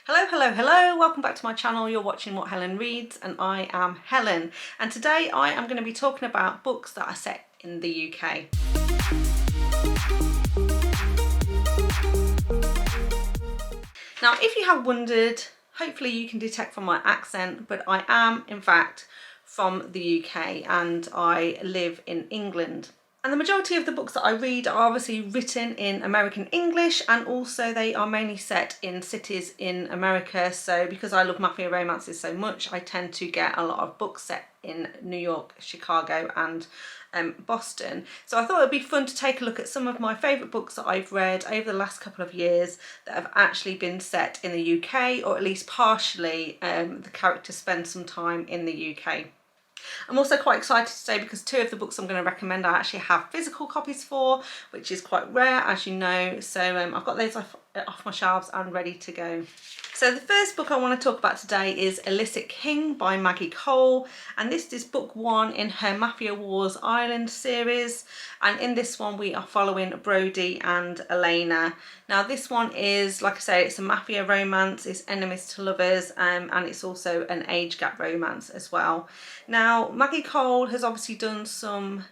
Hello, hello, hello, welcome back to my channel. You're watching What Helen Reads and I am Helen, and today I am going to be talking about books that are set in the UK. Now if you have wondered, hopefully you can detect from my accent, but I am in fact from the UK and I live in England. And the majority of the books that I read are obviously written in American English, and also they are mainly set in cities in America. So because I love mafia romances so much, I tend to get a lot of books set in New York, Chicago and Boston. So I thought it'd be fun to take a look at some of my favourite books that I've read over the last couple of years that have actually been set in the UK, or at least partially the characters spend some time in the UK. I'm also quite excited today because two of the books I'm going to recommend I actually have physical copies for, which is quite rare, as you know. So I've got those off my shelves and ready to go. So the first book I want to talk about today is Illicit King by Maggie, and this is book one in her Mafia Wars Island series, and in this one we are following Brody and Elena. Now this one is, like I say, it's a mafia romance, it's enemies to lovers, and it's also an age gap romance as well. Now Maggie has obviously done some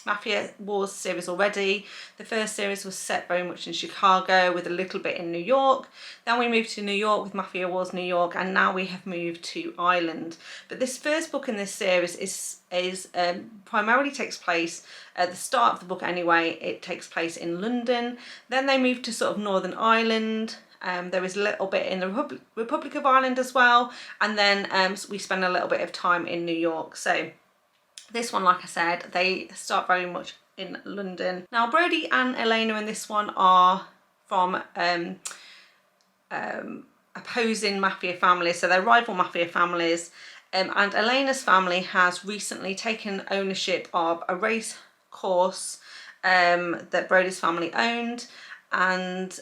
Mafia Wars series already. The first series was set very much in Chicago with a little bit in New York. Then we moved to New York with Mafia Wars New York, and now we have moved to Ireland. But this first book in this series is primarily takes place at the start of the book anyway. It takes place in London. Then they move to sort of Northern Ireland. There is a little bit in the Republic of Ireland as well, and then we spend a little bit of time in New York. So this one, like I said, they start very much in London. Now Brody and Elena in this one are from opposing mafia families, so they're rival mafia families, and Elena's family has recently taken ownership of a race course that Brody's family owned, and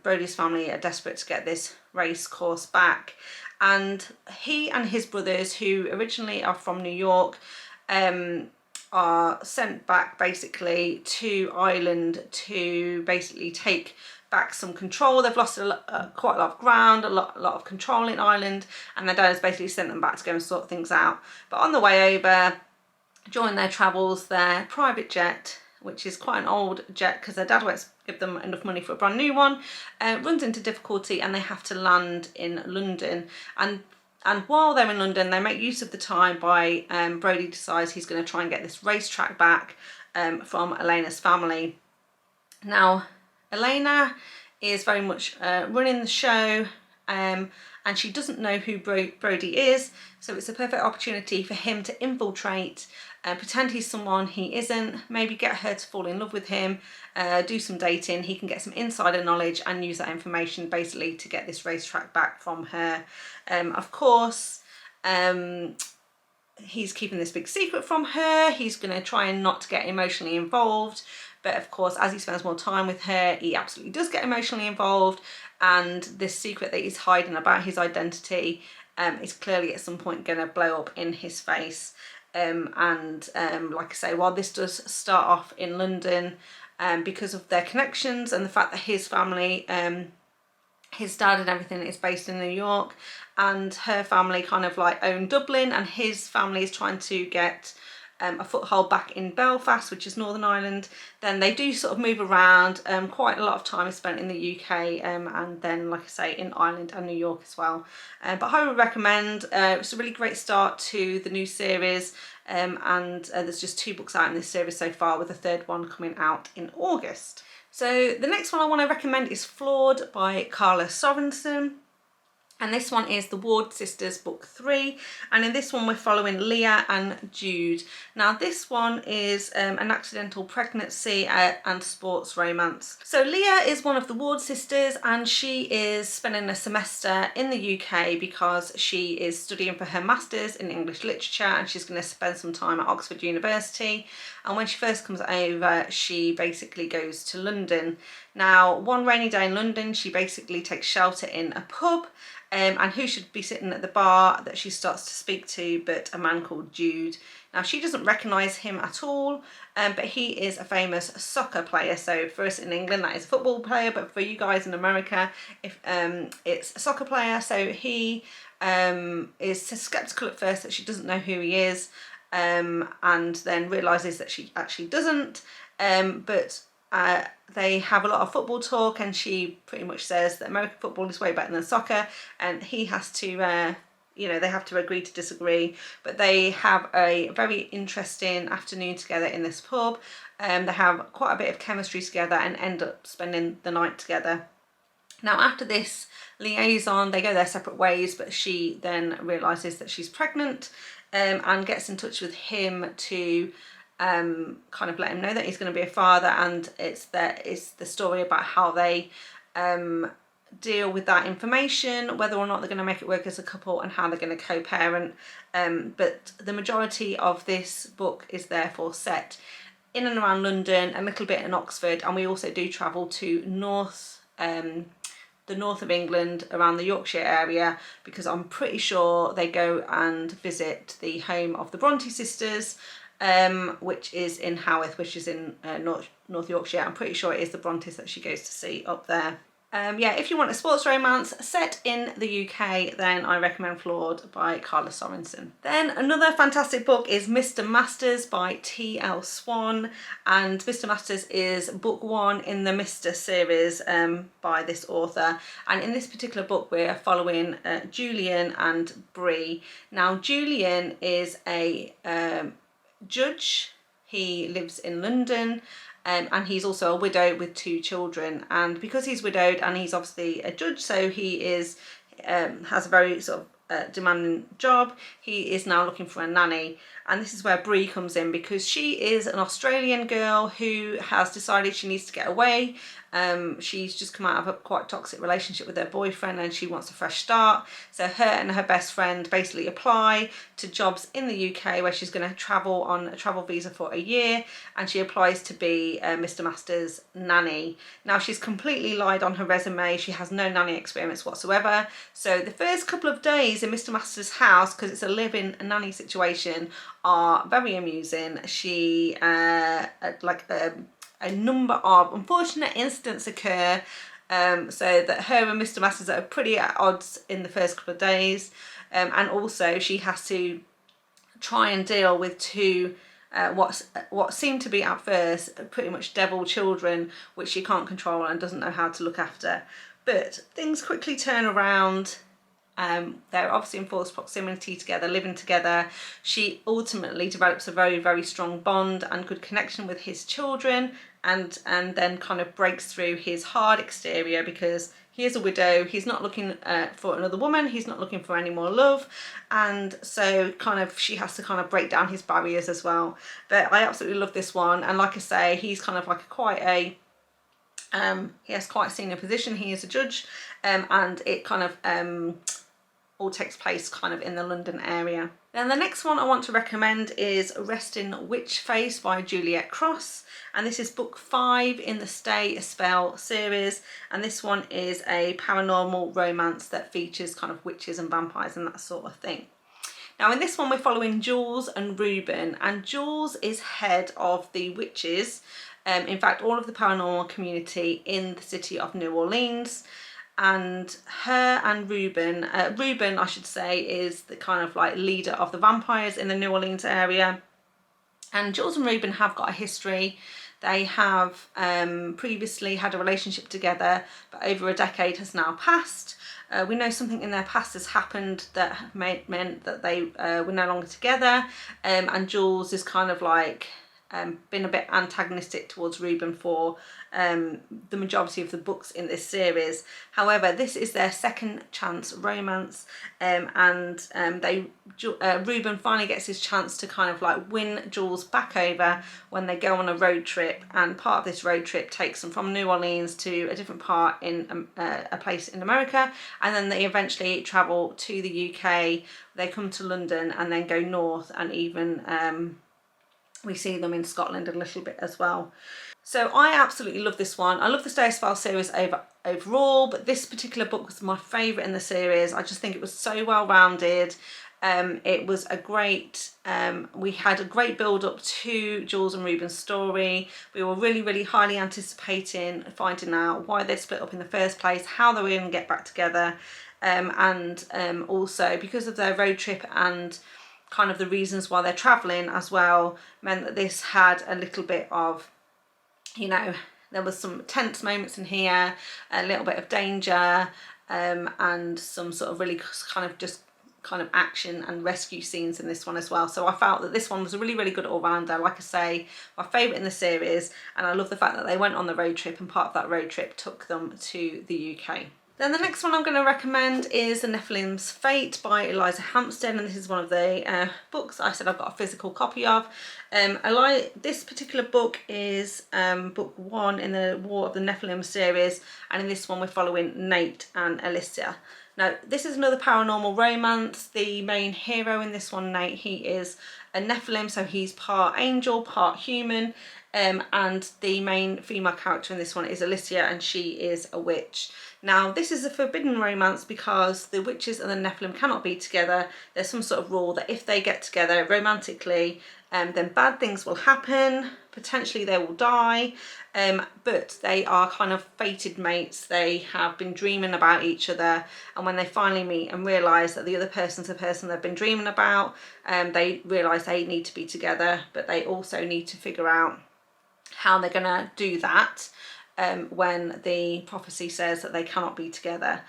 Brody's family are desperate to get this race course back. And he and his brothers, who originally are from New York, are sent back basically to Ireland to basically take back some control. They've lost quite a lot of ground, a lot of control in Ireland, and their dad has basically sent them back to go and sort things out. But on the way over, during their travels, their private jet, which is quite an old jet because their dad won't give them enough money for a brand new one, runs into difficulty and they have to land in London. And while they're in London, they make use of the time by Brody decides he's going to try and get this racetrack back from Elena's family. Now Elena is very much running the show, and she doesn't know who Brody is, so it's a perfect opportunity for him to infiltrate, pretend he's someone he isn't, maybe get her to fall in love with him, do some dating. He can get some insider knowledge and use that information basically to get this racetrack back from her. Of course, he's keeping this big secret from her. He's going to try and not to get emotionally involved, but of course as he spends more time with her, he absolutely does get emotionally involved, and this secret that he's hiding about his identity is clearly at some point going to blow up in his face. Like I say, while this does start off in London, because of their connections and the fact that his family, his dad and everything is based in New York, and her family kind of like own Dublin, and his family is trying to get a foothold back in Belfast, which is Northern Ireland, then they do sort of move around. Quite a lot of time is spent in the UK, and then, like I say, in Ireland and New York as well. But I would recommend. It's a really great start to the new series, and there's just 2 books out in this series so far, with the third one coming out in August. So the next one I want to recommend is Flawed by Karla Sorenson. And this one is the Ward Sisters book 3, and in this one we're following Leah and Jude. Now this one is an accidental pregnancy and sports romance. So Leah is one of the Ward sisters, and she is spending a semester in the UK because she is studying for her masters in English literature, and she's going to spend some time at Oxford University. And when she first comes over, she basically goes to London. Now, one rainy day in London, she basically takes shelter in a pub, and who should be sitting at the bar that she starts to speak to but a man called Jude. Now, she doesn't recognise him at all, but he is a famous soccer player. So for us in England, that is a football player, but for you guys in America, if it's a soccer player. So he is sceptical at first that she doesn't know who he is, and then realises that she actually doesn't, but they have a lot of football talk, and she pretty much says that American football is way better than soccer, and he has to you know, they have to agree to disagree, but they have a very interesting afternoon together in this pub. They have quite a bit of chemistry together and end up spending the night together. Now, after this liaison, they go their separate ways, but she then realises that she's pregnant, and gets in touch with him to kind of let him know that he's going to be a father, and it's the story about how they deal with that information, whether or not they're going to make it work as a couple, and how they're going to co-parent. But the majority of this book is therefore set in and around London, a little bit in Oxford, and we also do travel to the north of England, around the Yorkshire area, because I'm pretty sure they go and visit the home of the Bronte sisters, which is in Haworth, which is in North Yorkshire. I'm pretty sure it is the Brontes that she goes to see up there. Yeah, if you want a sports romance set in the UK, then I recommend Flawed by Karla Sorenson. Then another fantastic book is Mr. Masters by T L Swan, and Mr. Masters is book 1 in the Mr. series by this author, and in this particular book we're following Julian and Bree. Now, Julian is a judge. He lives in London, and he's also a widow with 2 children, and because he's widowed and he's obviously a judge, so he is has a very sort of demanding job, he is now looking for a nanny. And this is where Bree comes in, because she is an Australian girl who has decided she needs to get away. She's just come out of a quite toxic relationship with her boyfriend, and she wants a fresh start. So her and her best friend basically apply to jobs in the UK, where she's going to travel on a travel visa for a year, and she applies to be Mr. Masters' nanny. Now, she's completely lied on her resume. She has no nanny experience whatsoever. So the first couple of days in Mr. Masters' house, because it's a live-in nanny situation, are very amusing. She a number of unfortunate incidents occur, so that her and Mr. Masters are pretty at odds in the first couple of days, and also she has to try and deal with 2 what seem to be at first pretty much devil children, which she can't control and doesn't know how to look after. But things quickly turn around. They're obviously in close proximity together, living together. She ultimately develops a very, very strong bond and good connection with his children, and then kind of breaks through his hard exterior, because he is a widow, he's not looking for another woman, he's not looking for any more love, and so kind of she has to kind of break down his barriers as well. But I absolutely love this one, and like I say, he's kind of like he has quite a senior position. He is a judge, and it kind of all takes place kind of in the London area. Then the next one I want to recommend is Resting Witch Face by Juliette Cross, and this is book 5 in the Stay a Spell series, and this one is a paranormal romance that features kind of witches and vampires and that sort of thing. Now, in this one we're following Jules and Ruben, and Jules is head of the witches, in fact all of the paranormal community in the city of New Orleans. And her and Ruben I should say, is the kind of like leader of the vampires in the New Orleans area. And Jules and Ruben have got a history. They have previously had a relationship together, but over a decade has now passed. We know something in their past has happened that meant that they were no longer together, and Jules is kind of like been a bit antagonistic towards Ruben for the majority of the books in this series. However, this is their second chance romance, and Ruben finally gets his chance to kind of like win Jules back over when they go on a road trip, and part of this road trip takes them from New Orleans to a different part in a place in America, and then they eventually travel to the UK. They come to London and then go north, and even we see them in Scotland a little bit as well. So I absolutely love this one. I love the Stay Spell series overall, but this particular book was my favourite in the series. I just think it was so well rounded. It was a great, we had a great build up to Jules and Ruben's story. We were really highly anticipating finding out why they'd split up in the first place, how they were going to get back together, and also because of their road trip and kind of the reasons why they're travelling as well, meant that this had a little bit of, you know, there was some tense moments in here, a little bit of danger, and some sort of really kind of action and rescue scenes in this one as well. So I felt that this one was a really good all-rounder. Like I say, my favourite in the series, and I love the fact that they went on the road trip and part of that road trip took them to the UK. Then the next one I'm going to recommend is The Nephilim's Fate by Eliza Hampstead, and this is one of the books I said I've got a physical copy of. This particular book is book 1 in the War of the Nephilim series, and in this one we're following Nate and Illicit. Now, this is another paranormal romance. The main hero in this one, Nate, he is a Nephilim, so he's part angel, part human, and the main female character in this one is Illicit, and she is a witch. Now, this is a forbidden romance because the witches and the Nephilim cannot be together. There's some sort of rule that if they get together romantically, then bad things will happen, potentially they will die, but they are kind of fated mates. They have been dreaming about each other, and when they finally meet and realise that the other person's the person they've been dreaming about, they realise they need to be together, but they also need to figure out how they're going to do that when the prophecy says that they cannot be together.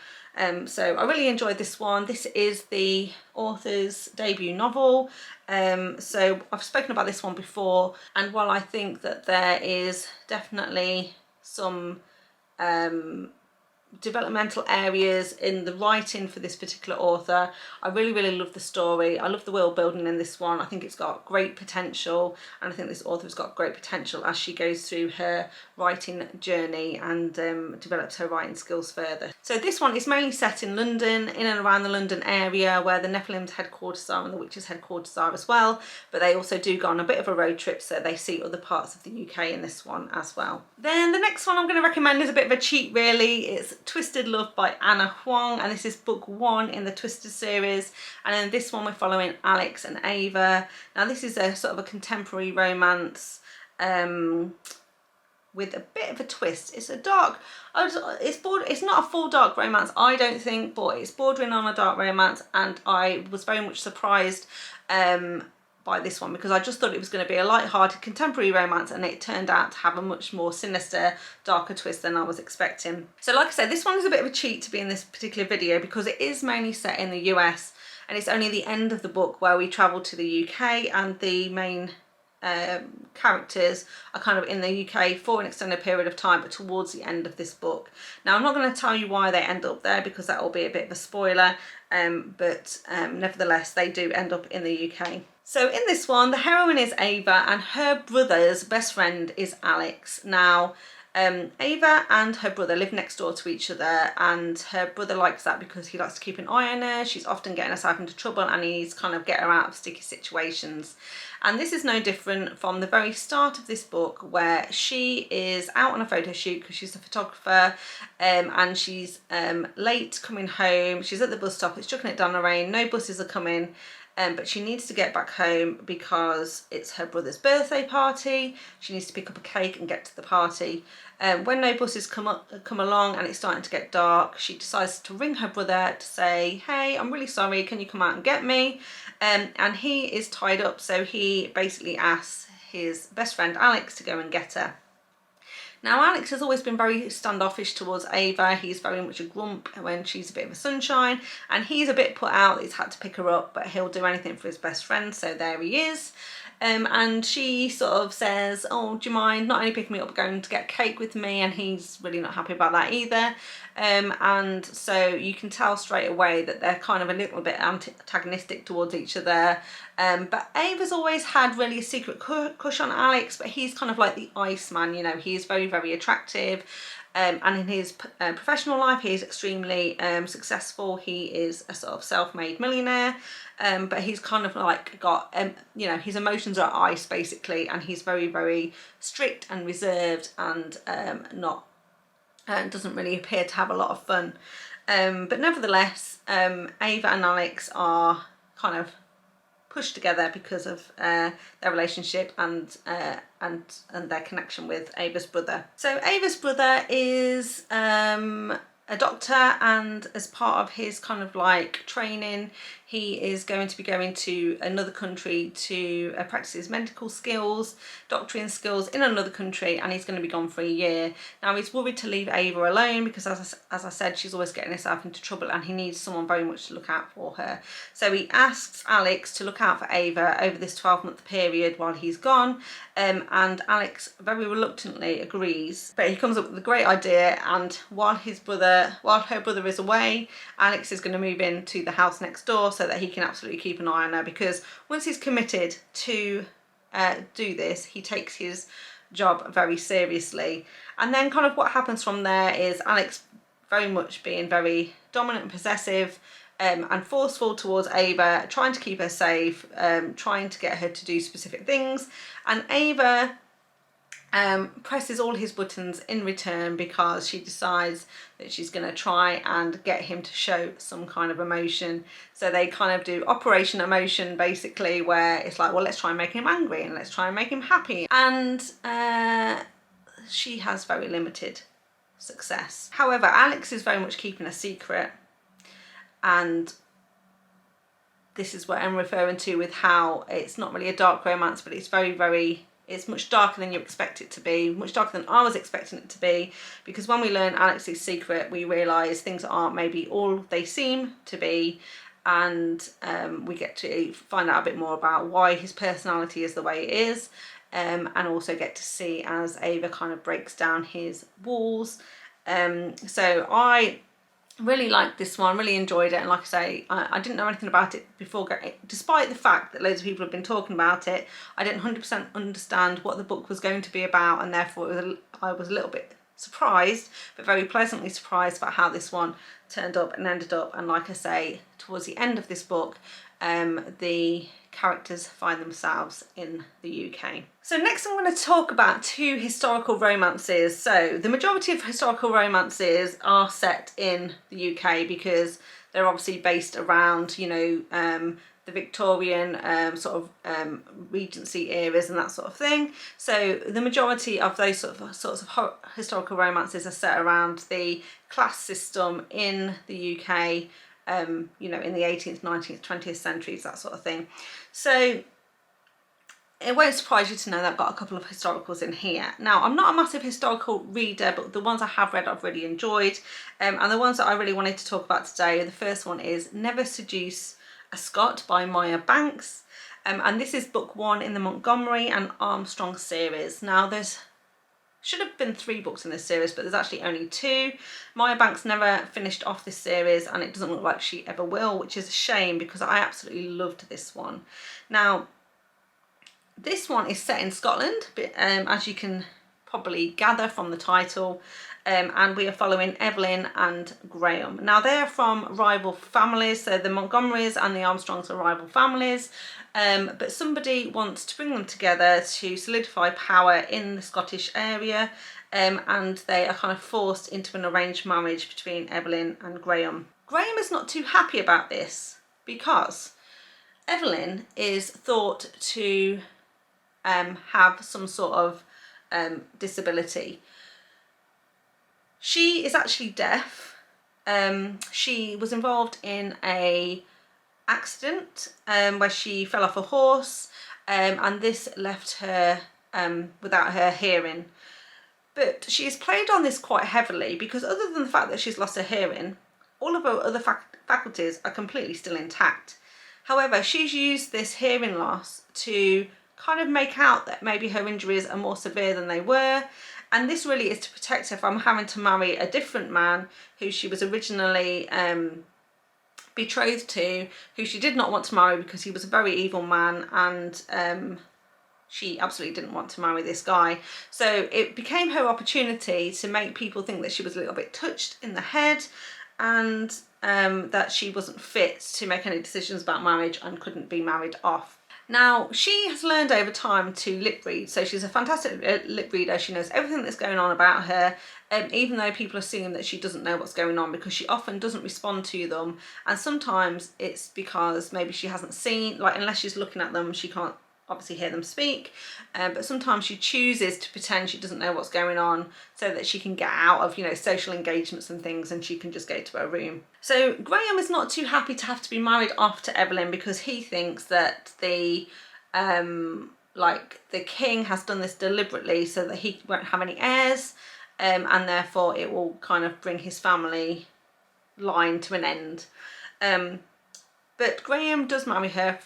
So I really enjoyed this one. This is the author's debut novel. So I've spoken about this one before, and while I think that there is definitely some developmental areas in the writing for this particular author, I really love the story. I love the world building in this one. I think it's got great potential, and I think this author's got great potential as she goes through her writing journey and develops her writing skills further. So this one is mainly set in London, in and around the London area, where the Nephilim's headquarters are and the witches' headquarters are as well, but they also do go on a bit of a road trip, so they see other parts of the UK in this one as well. Then the next one I'm going to recommend is a bit of a cheat really. It's Twisted Love by Anna Huang, and this is book 1 in the Twisted series, and in this one we're following Alex and Ava. Now this is a sort of a contemporary romance with a bit of a twist. It's a dark, it's not a full dark romance I don't think, but it's bordering on a dark romance, and I was very much surprised by this one because I just thought it was going to be a light-hearted contemporary romance, and it turned out to have a much more sinister, darker twist than I was expecting. So like I said, this one is a bit of a cheat to be in this particular video because it is mainly set in the US, and it's only the end of the book where we travel to the UK, and the main characters are kind of in the UK for an extended period of time, but towards the end of this book. Now I'm not going to tell you why they end up there because that will be a bit of a spoiler, but nevertheless they do end up in the UK. So in this one, the heroine is Ava, and her brother's best friend is Alex. Now Ava and her brother live next door to each other, and her brother likes that because he likes to keep an eye on her. She's often getting herself into trouble, and he's kind of get her out of sticky situations. And this is no different from the very start of this book, where she is out on a photo shoot because she's a photographer, and she's late coming home. She's at the bus stop, it's chucking it down the rain, no buses are coming, but she needs to get back home because it's her brother's birthday party. She needs to pick up a cake and get to the party. When no buses come along and it's starting to get dark, she decides to ring her brother to say, hey, I'm really sorry, can you come out and get me? And he is tied up, so he basically asks his best friend Alex to go and get her. Now Alex has always been very standoffish towards Ava. He's very much a grump when she's a bit of a sunshine, and he's a bit put out that he's had to pick her up, but he'll do anything for his best friend, so there he is. And she sort of says, oh, do you mind not only picking me up, going to get cake with me? And he's really not happy about that either. And so you can tell straight away that they're kind of a little bit antagonistic towards each other. But Ava's always had really a secret crush on Alex, but he's kind of like the Iceman, you know, he's very, very attractive. and in his professional life he is extremely successful. He is a sort of self-made millionaire, but he's kind of like got you know, his emotions are ice basically, and he's very, very strict and reserved, and not doesn't really appear to have a lot of fun. But nevertheless, Ava and Alex are kind of pushed together because of their relationship and their connection with Ava's brother. So Ava's brother is a doctor, and as part of his kind of like training, he is going to be going to another country to practice his medical skills, doctoring skills in another country, and he's going to be gone for a year. Now he's worried to leave Ava alone because as I said, she's always getting herself into trouble, and he needs someone very much to look out for her. So he asks Alex to look out for Ava over this 12-month period while he's gone, and Alex very reluctantly agrees, but he comes up with a great idea, and while her brother is away, Alex is going to move into the house next door so that he can absolutely keep an eye on her, because once he's committed to do this, he takes his job very seriously. And then kind of what happens from there is Alex very much being very dominant and possessive, and forceful towards Ava, trying to keep her safe, trying to get her to do specific things, and Ava presses all his buttons in return because she decides that she's going to try and get him to show some kind of emotion. So they kind of do Operation Emotion basically, where it's like, well, let's try and make him angry and let's try and make him happy, and she has very limited success. However, Alex is very much keeping a secret, and this is what I'm referring to with how it's not really a dark romance, but it's it's much darker than you expect it to be, much darker than I was expecting it to be, because when we learn Alex's secret, we realise things aren't maybe all they seem to be, and we get to find out a bit more about why his personality is the way it is, and also get to see as Ava kind of breaks down his walls. So I really liked this one, really enjoyed it, and like I say, I didn't know anything about it before, despite the fact that loads of people have been talking about it. I didn't 100% understand what the book was going to be about, and therefore I was a little bit surprised, but very pleasantly surprised about how this one turned up and ended up. And like I say, towards the end of this book, the characters find themselves in the UK. So next I'm going to talk about two historical romances. So the majority of historical romances are set in the UK because they're obviously based around, you know, the Victorian sort of Regency eras and that sort of thing. So the majority of those sorts of historical romances are set around the class system in the UK, you know, in the 18th, 19th, 20th centuries, that sort of thing. So it won't surprise you to know that I've got a couple of historicals in here. Now, I'm not a massive historical reader, but the ones I have read I've really enjoyed. And the ones that I really wanted to talk about today, the first one is Never Seduce a Scot by Maya Banks. And this is book 1 in the Montgomery and Armstrong series. Now, there's should have been 3 books in this series, but there's actually only 2. Maya Banks never finished off this series, and it doesn't look like she ever will, which is a shame because I absolutely loved this one. Now, this one is set in Scotland, but, as you can probably gather from the title, and we are following Evelyn and Graham. Now, they're from rival families, so the Montgomerys and the Armstrongs are rival families, but somebody wants to bring them together to solidify power in the Scottish area, and they are kind of forced into an arranged marriage between Evelyn and Graham. Graham is not too happy about this because Evelyn is thought to have some sort of disability. She is actually deaf. She was involved in a accident where she fell off a horse, and this left her without her hearing. But she's played on this quite heavily because other than the fact that she's lost her hearing, all of her other faculties are completely still intact. However, she's used this hearing loss to kind of make out that maybe her injuries are more severe than they were, and this really is to protect her from having to marry a different man who she was originally betrothed to, who she did not want to marry because he was a very evil man, and she absolutely didn't want to marry this guy. So it became her opportunity to make people think that she was a little bit touched in the head, and that she wasn't fit to make any decisions about marriage and couldn't be married off. Now, she has learned over time to lip read, so she's a fantastic lip reader. She knows everything that's going on about her, even though people assume that she doesn't know what's going on, because she often doesn't respond to them. And sometimes it's because maybe she hasn't seen, like, unless she's looking at them, she can't obviously hear them speak, but sometimes she chooses to pretend she doesn't know what's going on so that she can get out of, you know, social engagements and things, and she can just go to her room. So Graham is not too happy to have to be married off to Evelyn, because he thinks that the king has done this deliberately so that he won't have any heirs, and therefore it will kind of bring his family line to an end. But Graham does marry her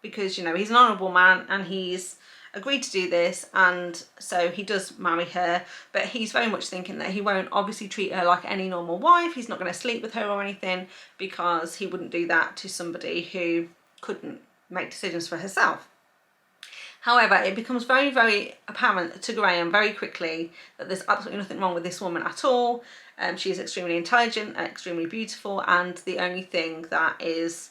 because, you know, he's an honourable man and he's agreed to do this, and so he does marry her, but he's very much thinking that he won't obviously treat her like any normal wife. He's not going to sleep with her or anything, because he wouldn't do that to somebody who couldn't make decisions for herself. However, it becomes very, very apparent to Graham very quickly that there's absolutely nothing wrong with this woman at all. She is extremely intelligent, extremely beautiful, and the only thing that is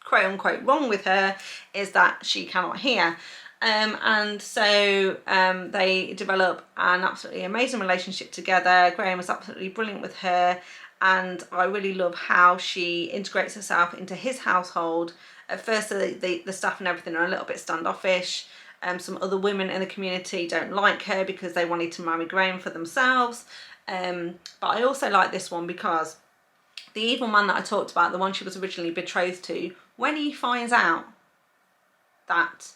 quote unquote wrong with her is that she cannot hear. And so they develop an absolutely amazing relationship together. Graham is absolutely brilliant with her, and I really love how she integrates herself into his household. At first the staff and everything are a little bit standoffish. Some other women in the community don't like her because they wanted to marry Graham for themselves. But I also like this one because the evil man that I talked about, the one she was originally betrothed to, when he finds out that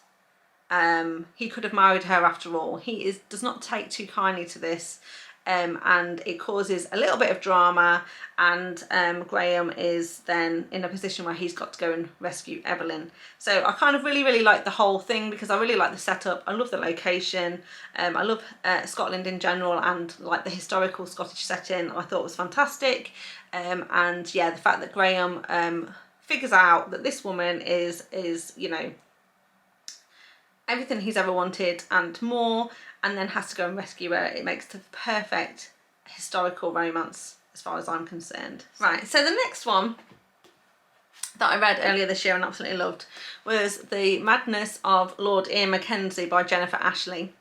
he could have married her after all, he does not take too kindly to this, and it causes a little bit of drama, and Graham is then in a position where he's got to go and rescue Evelyn. So I kind of really like the whole thing, because I really like the setup. I love the location. I love Scotland in general, and like the historical Scottish setting I thought was fantastic. And yeah, the fact that Graham figures out that this woman is, you know, everything he's ever wanted and more, and then has to go and rescue her. It makes the perfect historical romance as far as I'm concerned. Right, so the next one that I read earlier this year and absolutely loved was The Madness of Lord Ian McKenzie by Jennifer Ashley.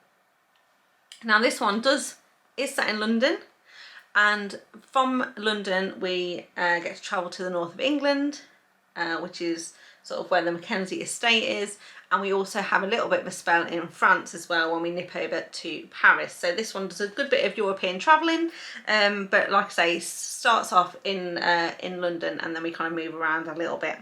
Now this one is set in London, and from London we get to travel to the north of England, which is sort of where the McKenzie estate is, and we also have a little bit of a spell in France as well when we nip over to Paris. So this one does a good bit of European travelling, but like I say, starts off in London, and then we kind of move around a little bit.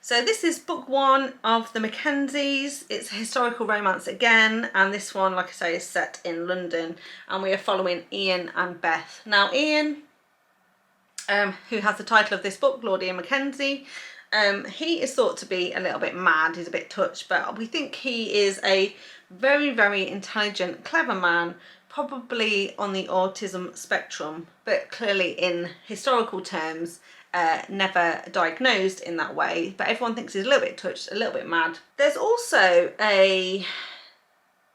So this is book one of the Mackenzies. It's a historical romance again, and this one, like I say, is set in London, and we are following Ian and Beth. Now Ian, who has the title of this book, Lord Ian McKenzie, he is thought to be a little bit mad. He's a bit touched, but we think he is a very, very intelligent, clever man, probably on the autism spectrum, but clearly in historical terms, never diagnosed in that way. But everyone thinks he's a little bit touched, a little bit mad. There's also a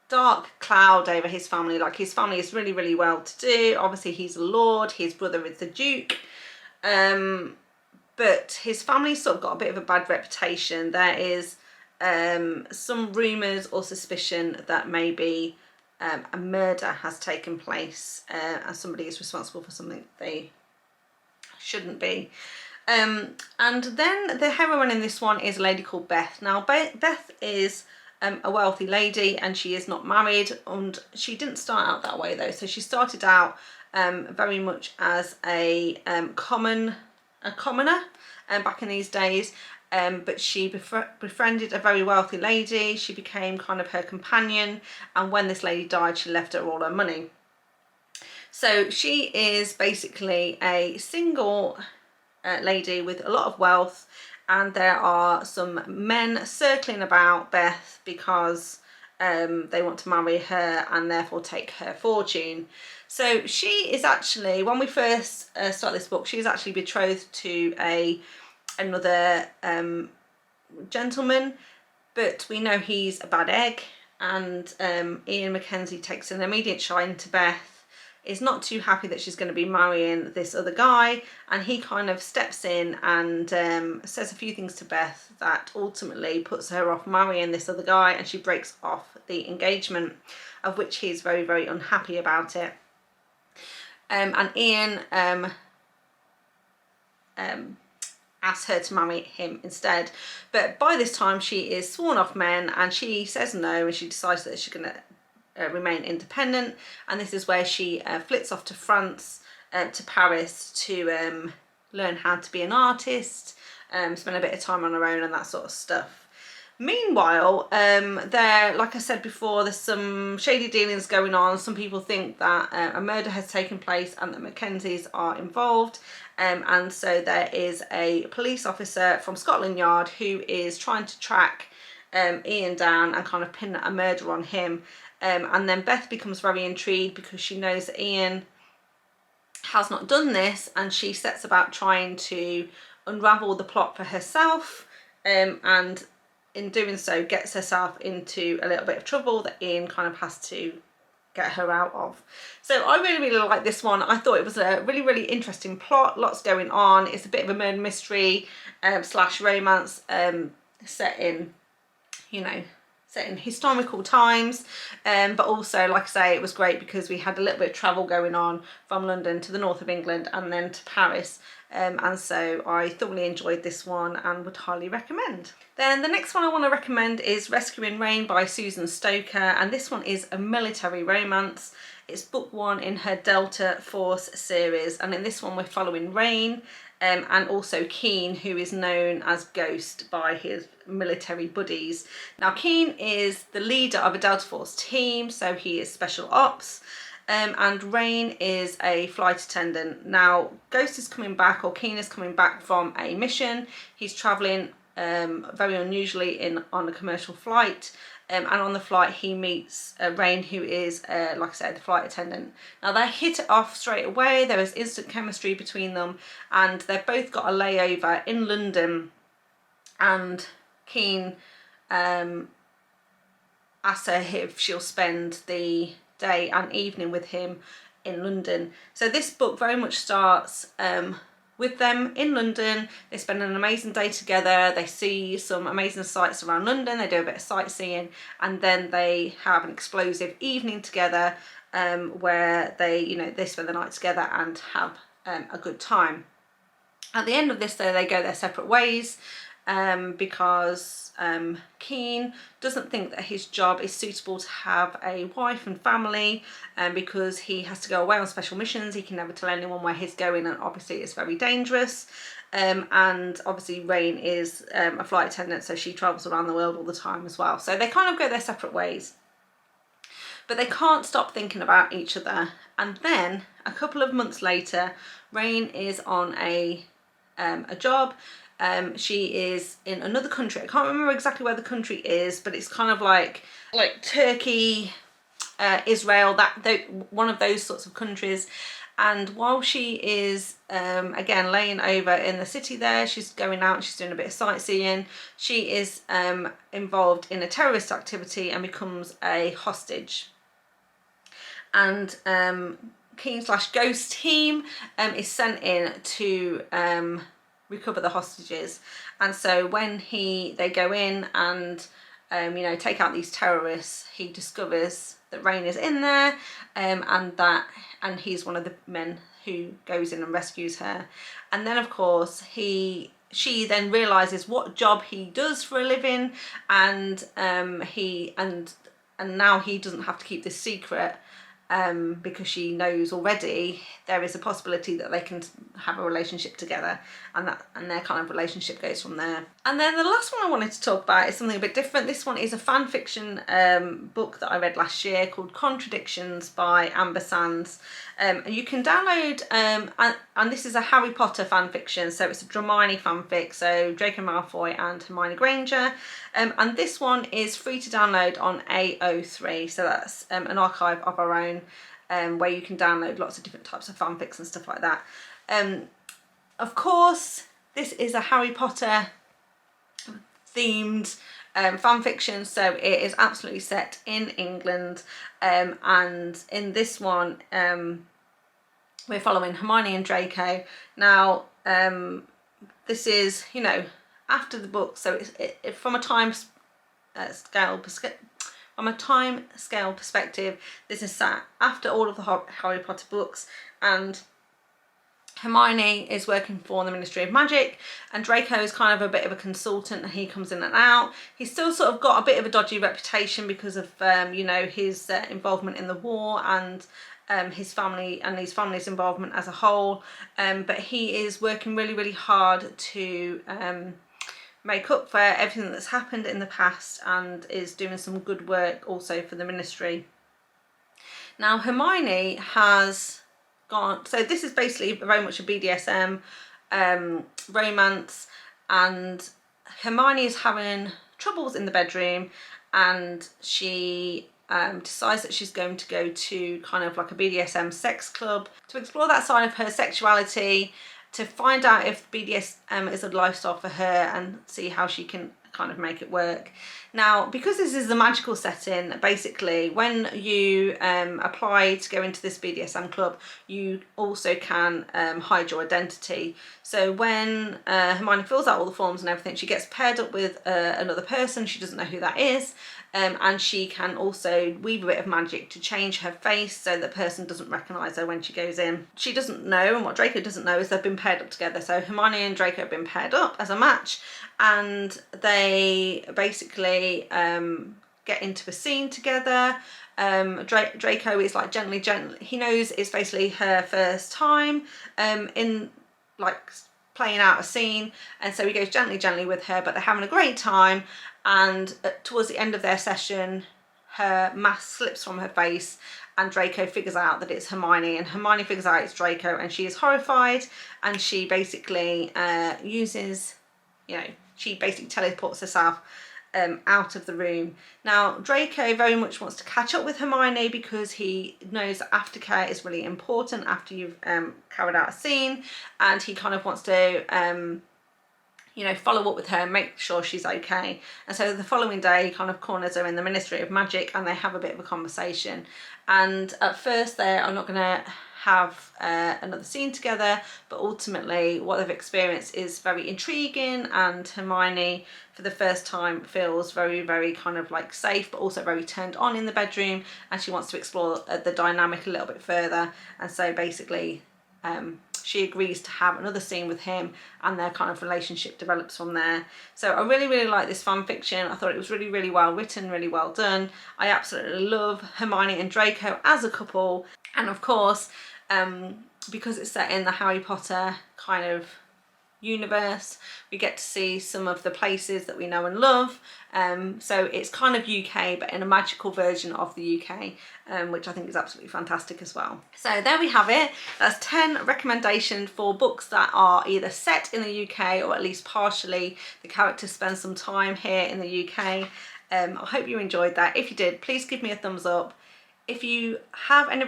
dark cloud over his family. Like, his family is really, really well to do. Obviously he's a lord, his brother is the duke, but his family's sort of got a bit of a bad reputation. There is some rumours or suspicion that maybe a murder has taken place, and somebody is responsible for something they shouldn't be. And then the heroine in this one is a lady called Beth. Now Beth is a wealthy lady, and she is not married, and she didn't start out that way though. So she started out very much as a commoner back in these days, but she befriended a very wealthy lady. She became kind of her companion, and when this lady died, she left her all her money. So she is basically a single lady with a lot of wealth, and there are some men circling about Beth because they want to marry her and therefore take her fortune. So she is actually, when we first start this book, she is actually betrothed to another gentleman. but we know he's a bad egg, and Ian McKenzie takes an immediate shine to Beth, is not too happy that she's going to be marrying this other guy, and he kind of steps in and says a few things to Beth that ultimately puts her off marrying this other guy, and she breaks off the engagement, of which he's very, very unhappy about it. And Ian asks her to marry him instead, but by this time she is sworn off men, and she says no, and she decides that she's going to remain independent, and this is where she flits off to France, to Paris, to learn how to be an artist, spend a bit of time on her own and that sort of stuff. Meanwhile, there, like I said before, there's some shady dealings going on. Some people think that a murder has taken place and that McKenzies are involved. And so there is a police officer from Scotland Yard who is trying to track Ian down and kind of pin a murder on him. And then Beth becomes very intrigued because she knows that Ian has not done this, and she sets about trying to unravel the plot for herself, and in doing so gets herself into a little bit of trouble that Ian kind of has to get her out of. So I really like this one. I thought it was a really interesting plot, lots going on. It's a bit of a murder mystery slash romance, set in, you know, set in historical times, but also, like I say, it was great because we had a little bit of travel going on from London to the north of England and then to Paris, and so I thoroughly enjoyed this one and would highly recommend. Then the next one I want to recommend is Rescuing Rayne by Susan Stoker, and this one is a military romance. It's book 1 in her Delta Force series, and in this one we're following Rayne, and also Keen, who is known as Ghost by his military buddies. Now Keen is the leader of a Delta Force team, so he is special ops, and Rayne is a flight attendant. Now Ghost is coming back, or Keen is coming back from a mission. He's travelling very unusually on a commercial flight, and on the flight he meets Rayne, who is, like I said, the flight attendant. Now they hit it off straight away. There is instant chemistry between them, and they've both got a layover in London, and Keen asks her if she'll spend the day and evening with him in London. So this book very much starts with them in London. They spend an amazing day together, they see some amazing sights around London, they do a bit of sightseeing, and then they have an explosive evening together, where they spend the night together and have a good time. At the end of this, though, they go their separate ways, because Keen doesn't think that his job is suitable to have a wife and family, because he has to go away on special missions. He can never tell anyone where he's going, and obviously it's very dangerous. And obviously Rayne is a flight attendant, so she travels around the world all the time as well. So they kind of go their separate ways, but they can't stop thinking about each other. And then a couple of months later, Rayne is on a job. She is in another country. I can't remember exactly where the country is, but it's kind of like Turkey, Israel, one of those sorts of countries. And while she is again laying over in the city there, she's going out and she's doing a bit of sightseeing. She is involved in a terrorist activity and becomes a hostage. And Keen / Ghost team is sent in to recover the hostages. And so when they go in and take out these terrorists, he discovers that Rayne is in there, and he's one of the men who goes in and rescues her. And then of course she then realizes what job he does for a living, and now he doesn't have to keep this secret, because she knows already there is a possibility that they can have a relationship together, and their kind of relationship goes from there. And then the last one I wanted to talk about is something a bit different. This one is a fan fiction book that I read last year called Contradictions by Ambpersand. You can download, and this is a Harry Potter fan fiction, so it's a Hermione fanfic, so Draco Malfoy and Hermione Granger, and this one is free to download on AO3, so that's an archive of our own, where you can download lots of different types of fanfics and stuff like that. Of course, this is a Harry Potter themed fan fiction, so it is absolutely set in England, and in this one we're following Hermione and Draco. Now this is, you know, after the book, so it's from a time scale perspective, this is set after all of the Harry Potter books, and Hermione is working for the Ministry of Magic, and Draco is kind of a bit of a consultant, and he comes in and out. He's still sort of got a bit of a dodgy reputation because of you know, his involvement in the war, and his family and his family's involvement as a whole, but he is working really, really hard to make up for everything that's happened in the past, and is doing some good work also for the ministry. Now Hermione has gone, so this is basically very much a BDSM romance, and Hermione is having troubles in the bedroom, and she decides that she's going to go to kind of like a BDSM sex club to explore that side of her sexuality, to find out if BDSM is a lifestyle for her, and see how she can kind of make it work. Now, because this is a magical setting, basically when you apply to go into this BDSM club, you also can hide your identity. So when Hermione fills out all the forms and everything, she gets paired up with another person. She doesn't know who that is, and she can also weave a bit of magic to change her face so the person doesn't recognise her when she goes in. She doesn't know, and what Draco doesn't know, is they've been paired up together. So Hermione and Draco have been paired up as a match, and they basically get into a scene together. Draco is like gently, he knows it's basically her first time in like playing out a scene, and so he goes gently with her, but they're having a great time, and towards the end of their session her mask slips from her face, and Draco figures out that it's Hermione, and Hermione figures out it's Draco, and she is horrified, and she basically uses, you know, she basically teleports herself out of the room. Now Draco very much wants to catch up with Hermione because he knows that aftercare is really important after you've carried out a scene, and he kind of wants to you know, follow up with her and make sure she's okay. And so the following day he kind of corners her in the Ministry of Magic, and they have a bit of a conversation, and at first they are not going to have another scene together, but ultimately what they've experienced is very intriguing, and Hermione for the first time feels very, very kind of like safe, but also very turned on in the bedroom, and she wants to explore the dynamic a little bit further. And so basically she agrees to have another scene with him, and their kind of relationship develops from there. So I really, really like this fan fiction. I thought it was really, really well written, really well done. I absolutely love Hermione and Draco as a couple, and of course because it's set in the Harry Potter kind of universe, we get to see some of the places that we know and love. So it's kind of UK, but in a magical version of the UK, which I think is absolutely fantastic as well. So there we have it. That's 10 recommendations for books that are either set in the UK, or at least partially the characters spend some time here in the UK. I hope you enjoyed that. If you did, please give me a thumbs up. If you have any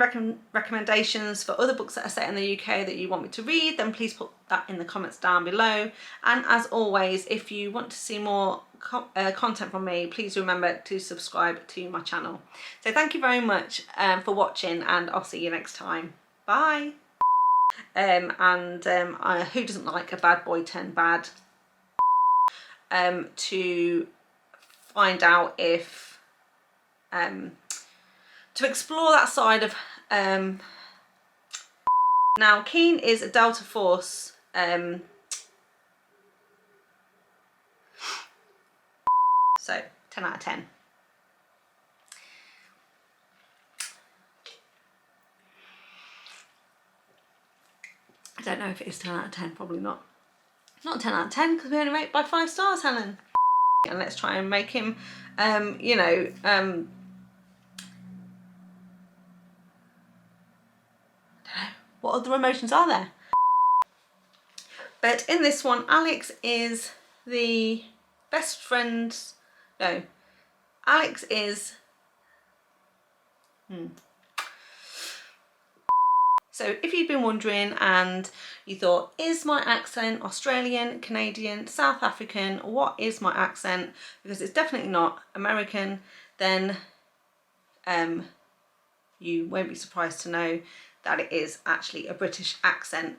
recommendations for other books that are set in the UK that you want me to read, then please put that in the comments down below. And as always, if you want to see more content from me, please remember to subscribe to my channel. So thank you very much for watching, and I'll see you next time. Bye. Who doesn't like a bad boy turned bad? To find out if to explore that side of now Keen is a Delta Force so 10 out of 10. I don't know if it is 10 out of 10, probably not. Not 10 out of 10 because we only rate by 5 stars, Helen. And let's try and make him you know, what other emotions are there? But in this one, Alex is the best friend. No, Alex is So if you've been wondering and you thought, is my accent Australian, Canadian, South African, what is my accent? Because it's definitely not American, then you won't be surprised to know that it is actually a British accent.